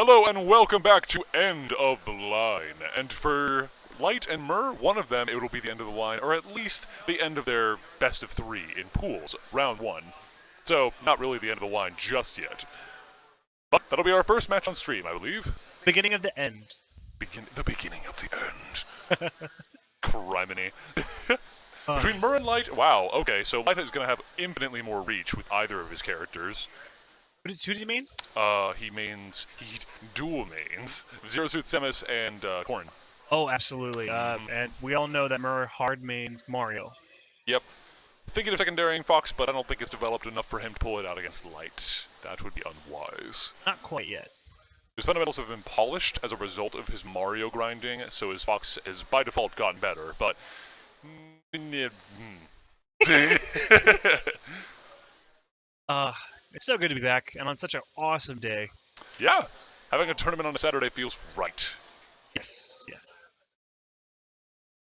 Hello and welcome back to End of the Line. And for Light and Myrrh, one of them, it will be the end of the line, or at least the end of their best of three in pools, round one. So, not really the end of the line just yet. But that'll be our first match on stream, I believe. Beginning of the end. The beginning of the end. Criminy. Between Myrrh and Light, wow, okay, so Light is going to have infinitely more reach with either of his characters. Who does he mean? He dual mains Zero Suit Samus and Corrin. Oh, absolutely. And we all know that Myrrh hard mains Mario. Yep. Thinking of secondarying Fox, but I don't think it's developed enough for him to pull it out against Light. That would be unwise. Not quite yet. His fundamentals have been polished as a result of his Mario grinding, so his Fox has by default gotten better, but... It's so good to be back, and on such an awesome day. Yeah, having a tournament on a Saturday feels right. Yes, yes.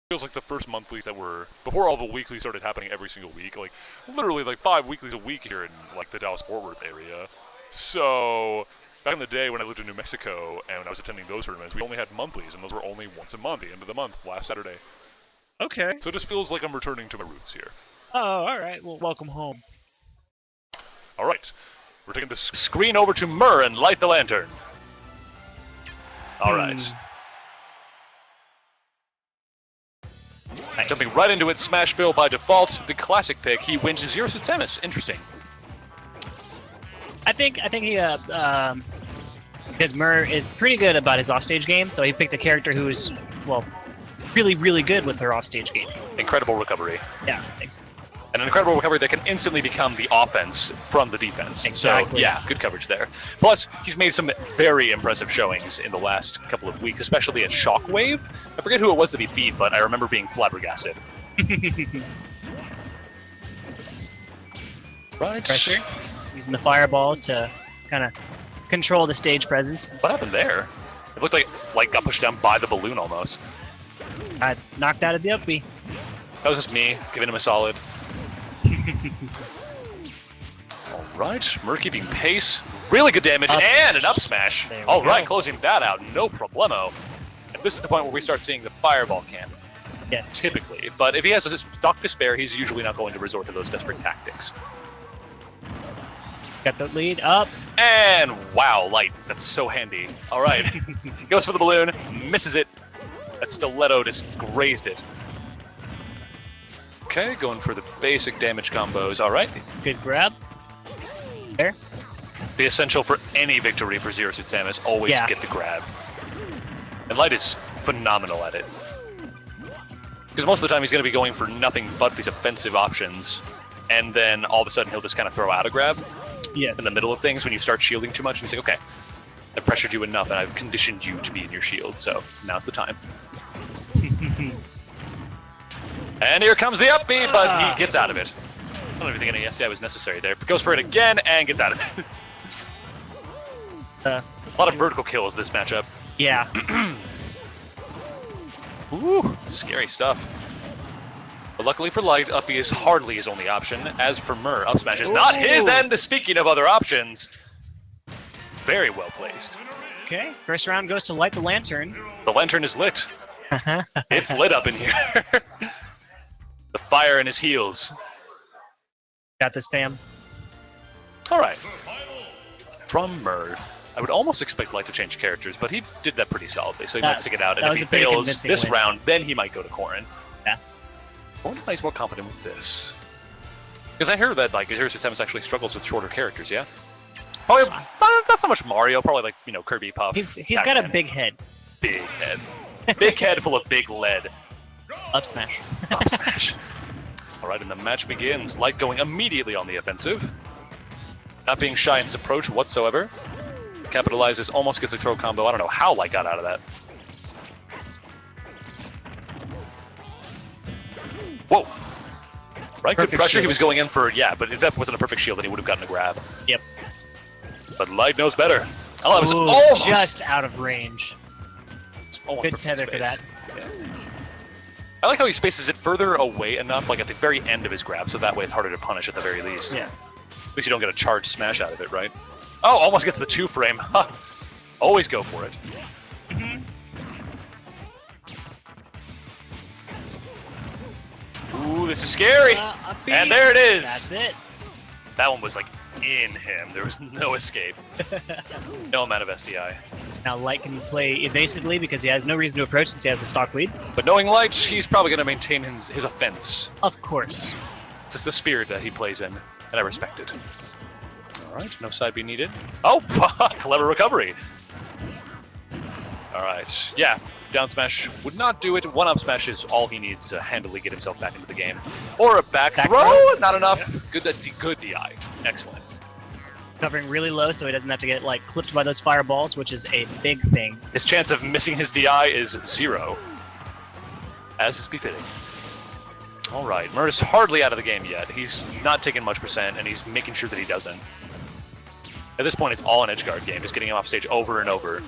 Feels like the first monthlies that were, before all the weeklies started happening every single week, like, literally like 5 weeklies a week here in, like, the Dallas-Fort Worth area. So, back in the day when I lived in New Mexico, and when I was attending those tournaments, we only had monthlies, and those were only once a month, the end of the month, last Saturday. Okay. So it just feels like I'm returning to my roots here. Oh, alright. Well, welcome home. Alright, we're taking the screen over to Myrrh and light the lantern. Alright. Jumping right into it, Smashville by default. The classic pick, he wins Zero Suit Samus. Interesting. I think he, because Myrrh is pretty good about his offstage game, so he picked a character who's, well, really, really good with her offstage game. Incredible recovery. Yeah, thanks. And an incredible recovery that can instantly become the offense from the defense. Exactly. So, yeah, good coverage there. Plus, he's made some very impressive showings in the last couple of weeks, especially at Shockwave. I forget who it was that he beat, but I remember being flabbergasted. Right. Pressure. Using the fireballs to kind of control the stage presence. What happened there? It looked like Light got pushed down by the balloon almost. Got knocked out of the up B. That was just me, giving him a solid. Alright, Myrrh keeping pace. Really good damage and an up smash. Alright, closing that out, no problemo. And this is the point where we start seeing the fireball camp. Yes. Typically. But if he has a stock to spare, he's usually not going to resort to those desperate tactics. Got the lead up. And wow, Light. That's so handy. Alright. Goes for the balloon, misses it. That stiletto just grazed it. Okay, going for the basic damage combos. Alright. Good grab. There. The essential for any victory for Zero Suit Samus, always get the grab. And Light is phenomenal at it. Because most of the time he's going to be going for nothing but these offensive options, and then all of a sudden he'll just kind of throw out a grab in the middle of things when you start shielding too much, and he's like, okay, I've pressured you enough and I've conditioned you to be in your shield, so now's the time. And here comes the up B, but he gets out of it. I don't even think any SDI was necessary there, but goes for it again and gets out of it. A lot of vertical kills this matchup. Yeah. Ooh, scary stuff. But luckily for Light, up B is hardly his only option. As for Myrrh, up smash is not his end. Speaking of other options, very well placed. Okay, first round goes to light the lantern. The lantern is lit. It's lit up in here. The fire in his heels. Got this, fam. Alright. From Myrrh. I would almost expect Light to change characters, but he did that pretty solidly, so he might stick it out. And if he fails this round, then he might go to Corrin. Yeah. I wonder if he's more confident with this. Because I heard that, like, Zero Suit Samus actually struggles with shorter characters, yeah? Probably not so much Mario, probably like, you know, Kirby, Puff. He's got a big head. Big head. Big head full of big lead. Up smash. Up smash. Alright, and the match begins. Light going immediately on the offensive. Not being shy in his approach whatsoever. Capitalizes, almost gets a throw combo. I don't know how Light got out of that. Whoa. Right, good pressure. He was going in for, but if that wasn't a perfect shield, then he would have gotten a grab. Yep. But Light knows better. Oh, that was almost just out of range. Good tether for that. Yeah. I like how he spaces it further away enough, like at the very end of his grab, so that way it's harder to punish at the very least. Yeah. At least you don't get a charged smash out of it, right? Oh, almost gets the 2-frame. Huh. Always go for it. Ooh, this is scary. And there it is. That's it. That one was like in him. There was no escape. No amount of SDI. Now Light can play evasively because he has no reason to approach since he has the stock lead. But knowing Light, he's probably going to maintain his offense. Of course. It's just the spirit that he plays in, and I respect it. Alright, no side B needed. Oh, clever recovery. Alright, yeah, down smash would not do it. One up smash is all he needs to handily get himself back into the game. Or a back throw? Not enough. Good DI. Excellent. Covering really low so he doesn't have to get like clipped by those fireballs, which is a big thing. His chance of missing his DI is 0. As is befitting. Alright, MRRR is hardly out of the game yet. He's not taking much percent, and he's making sure that he doesn't. At this point, it's all an edge guard game. He's getting him off stage over and over.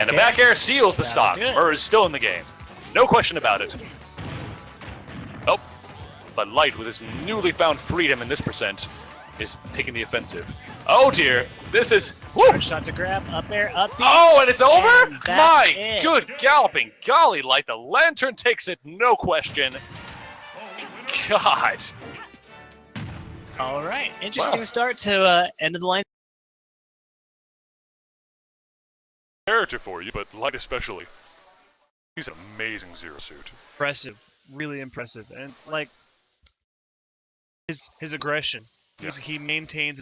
And the back air seals the stock. MRRR is still in the game. No question about it. Nope. But Light, with his newly found freedom in this percent, is taking the offensive. Oh dear, this is... Charge shot to grab, up air, up B. Oh, and it's over? And My good galloping golly, Light. The Lantern takes it, no question. God. All right, interesting start to end of the line. Character for you, but Light especially. He's an amazing Zero Suit. Impressive, really impressive, and like his aggression. He maintains